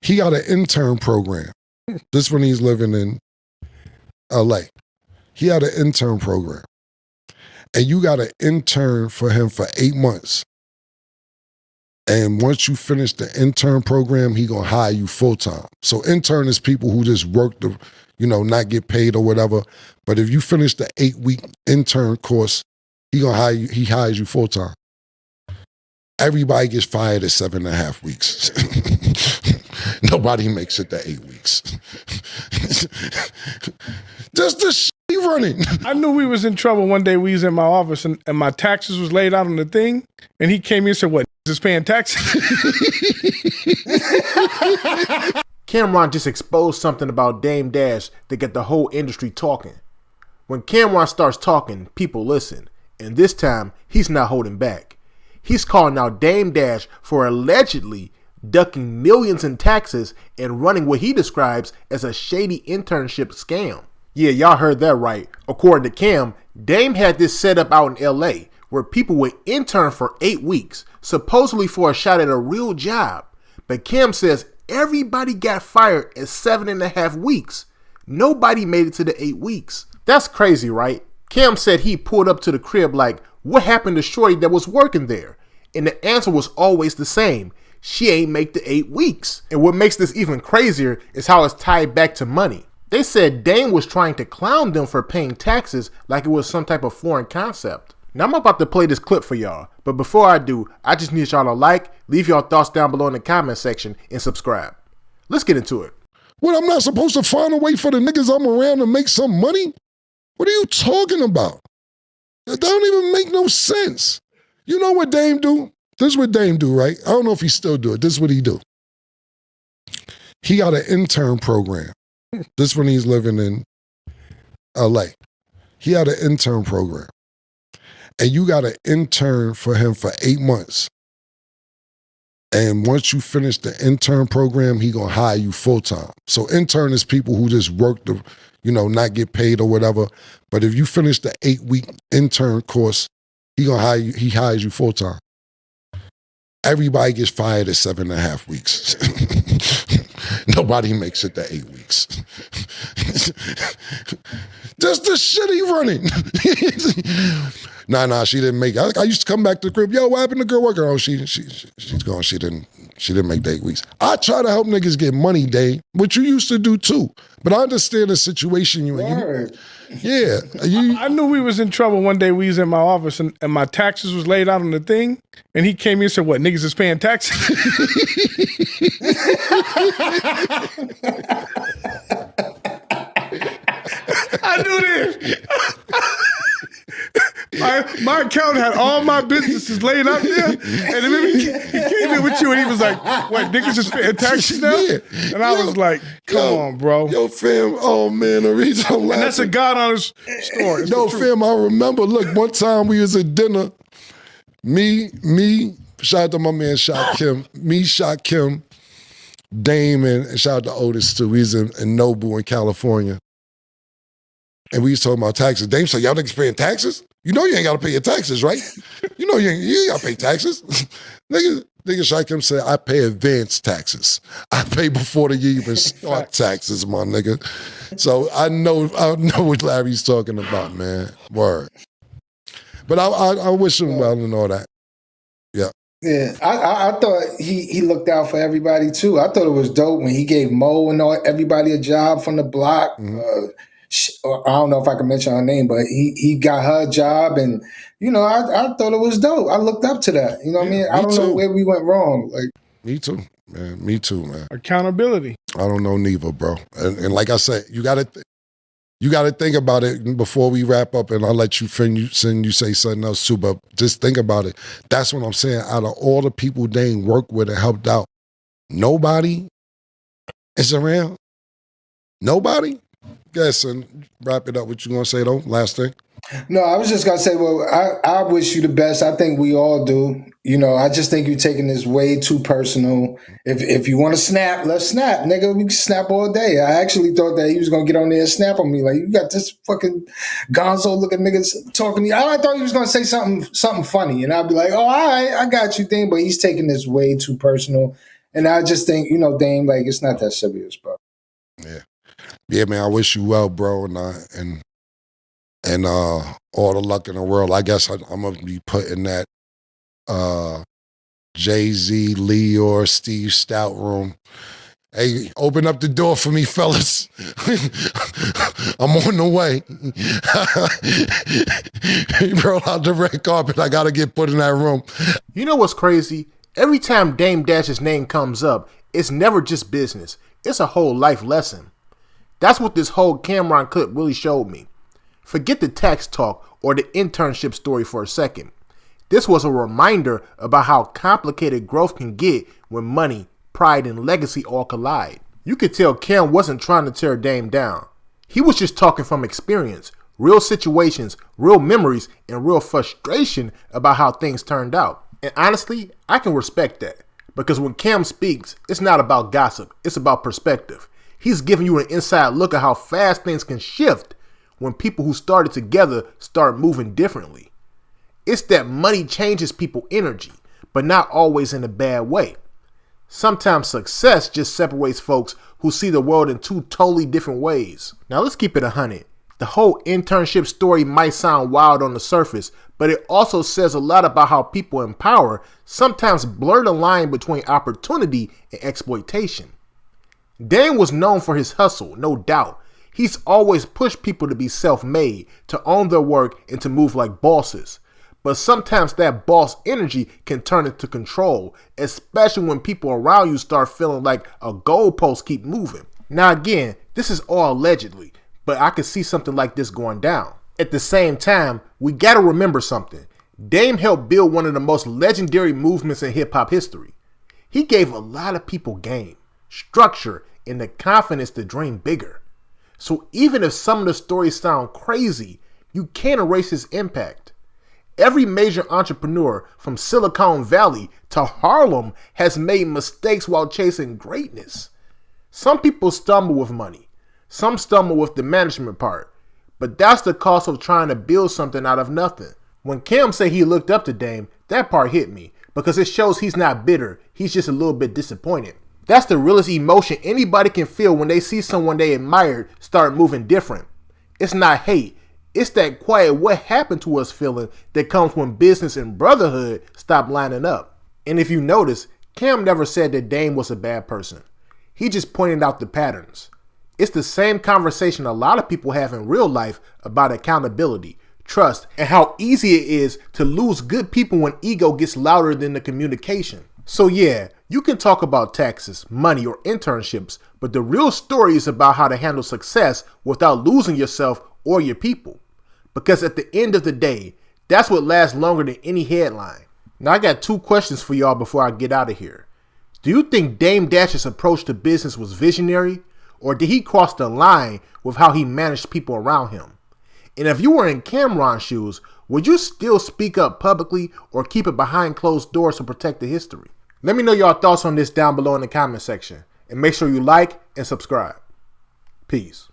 He got an intern program. This when he's living in LA. He had an intern program. And you got an intern for him for 8 months. And once you finish the intern program, he gonna hire you full-time. So intern is people who just work to, not get paid or whatever. But if you finish the 8-week intern course, he hires you full-time. Everybody gets fired at 7.5 weeks. Nobody makes it to 8 weeks. Just the shit he running. I knew we was in trouble one day. We was in my office and my taxes was laid out on the thing. And he came in and said, what, is paying taxes? Cameron just exposed something about Dame Dash that got the whole industry talking. When Cameron starts talking, people listen. And this time, he's not holding back. He's calling out Dame Dash for allegedly ducking millions in taxes and running what he describes as a shady internship scam. Yeah, y'all heard that right. According to Cam, Dame had this set up out in LA where people would intern for 8 weeks, supposedly for a shot at a real job. But Cam says everybody got fired at 7.5 weeks. Nobody made it to the 8 weeks. That's crazy, right? Cam said he pulled up to the crib like, what happened to Shorty that was working there? And the answer was always the same. She ain't make the 8 weeks. And what makes this even crazier is how it's tied back to money. They said Dame was trying to clown them for paying taxes like it was some type of foreign concept. Now I'm about to play this clip for y'all, but before I do, I just need y'all to like, leave y'all thoughts down below in the comment section, and subscribe. Let's get into it. What, I'm not supposed to find a way for the niggas I'm around to make some money? What are you talking about? That don't even make no sense. You know what Dame do? This is what Dame do, right? I don't know if he still do it. This is what he do. He got an intern program. This when he's living in LA. He had an intern program. And you got an intern for him for 8 months. And once you finish the intern program, he gonna hire you full-time. So intern is people who just work to, not get paid or whatever. But if you finish the 8-week intern course, he hires you full-time. Everybody gets fired at 7.5 weeks. Nobody makes it to 8 weeks. Just the shit he running. Nah, she didn't make it. I used to come back to the crib. Yo, what happened to girl working? Oh, she's gone. She didn't make the 8 weeks. I try to help niggas get money, Dave, which you used to do too. But I understand the situation you in. Yeah. I knew we was in trouble one day. We was in my office and my taxes was laid out on the thing. And he came in and said, what, niggas is paying taxes? I knew this. My accountant had all my businesses laid out there. And then he came in with you and he was like, what, niggas is paying taxes now? Yeah. And I was like, come on, bro. Yo, fam, oh man, the reason I'm laughing. And that's a God-honest story. No, fam, I remember, look, one time we was at dinner, me, shout out to my man Shot Kim, Shot Kim, Dame, and shout out to Otis too. He's in Nobu in California. And we was talking about taxes. Dame said, y'all niggas paying taxes? You know you ain't got to pay your taxes, right? You know you ain't got to pay taxes. Nigga Shot Kim said, I pay advanced taxes. I pay before the year even start taxes, my nigga. So I know what Larry's talking about, man. Word. But I wish him well and all that. Yeah. Yeah, I thought he looked out for everybody too. I thought it was dope when he gave Mo and everybody a job from the block. Mm-hmm. I don't know if I can mention her name, but he got her a job, and I thought it was dope. I looked up to that. You know what I mean? I don't know where we went wrong. Like me too, man. Me too, man. Accountability. I don't know neither, bro. And like I said, you got to think about it before we wrap up, and I'll let you say something else too. But just think about it. That's what I'm saying. Out of all the people they ain't worked with and helped out, nobody is around. Nobody. Yes, and wrap it up. What you gonna say though? Last thing. No, I was just gonna say, well, I wish you the best. I think we all do. I just think you're taking this way too personal. If you want to snap, let's snap, nigga. We can snap all day. I actually thought that he was gonna get on there and snap on me. Like, you got this fucking gonzo looking niggas talking to you. I thought he was gonna say something funny, and I'd be like, oh, all right, I got you, thing. But he's taking this way too personal. And I just think, you know, Dame, like, it's not that serious, bro. Yeah, man. I wish you well, bro, and all the luck in the world. I guess I'm gonna be putting that Jay-Z, Lee, or Steve Stout room. Hey, open up the door for me, fellas. I'm on the way. Roll out the red carpet. I gotta get put in that room. You know what's crazy? Every time Dame Dash's name comes up, it's never just business. It's a whole life lesson. That's what this whole Cameron clip really showed me. Forget the tax talk or the internship story for a second. This was a reminder about how complicated growth can get when money, pride, and legacy all collide. You could tell Cam wasn't trying to tear Dame down. He was just talking from experience, real situations, real memories, and real frustration about how things turned out. And honestly, I can respect that. Because when Cam speaks, it's not about gossip, it's about perspective. He's giving you an inside look at how fast things can shift when people who started together start moving differently. It's that money changes people's energy, but not always in a bad way. Sometimes success just separates folks who see the world in two totally different ways. Now let's keep it 100. The whole internship story might sound wild on the surface, but it also says a lot about how people in power sometimes blur the line between opportunity and exploitation. Dame was known for his hustle, no doubt. He's always pushed people to be self-made, to own their work, and to move like bosses. But sometimes that boss energy can turn into control, especially when people around you start feeling like a goalpost keep moving. Now again, this is all allegedly, but I could see something like this going down. At the same time, we gotta remember something. Dame helped build one of the most legendary movements in hip-hop history. He gave a lot of people game, structure, and the confidence to dream bigger. So even if some of the stories sound crazy, you can't erase his impact. Every major entrepreneur from Silicon Valley to Harlem has made mistakes while chasing greatness. Some people stumble with money. Some stumble with the management part. But that's the cost of trying to build something out of nothing. When Cam said he looked up to Dame, that part hit me because it shows he's not bitter. He's just a little bit disappointed. That's the realest emotion anybody can feel when they see someone they admired start moving different. It's not hate. It's that quiet what happened to us feeling that comes when business and brotherhood stop lining up. And if you notice, Cam never said that Dame was a bad person. He just pointed out the patterns. It's the same conversation a lot of people have in real life about accountability, trust, and how easy it is to lose good people when ego gets louder than the communication. So yeah, you can talk about taxes, money, or internships, but the real story is about how to handle success without losing yourself or your people. Because at the end of the day, that's what lasts longer than any headline. Now I got 2 questions for y'all before I get out of here. Do you think Dame Dash's approach to business was visionary? Or did he cross the line with how he managed people around him? And if you were in Cameron's shoes, would you still speak up publicly or keep it behind closed doors to protect the history? Let me know your thoughts on this down below in the comment section. And make sure you like and subscribe. Peace.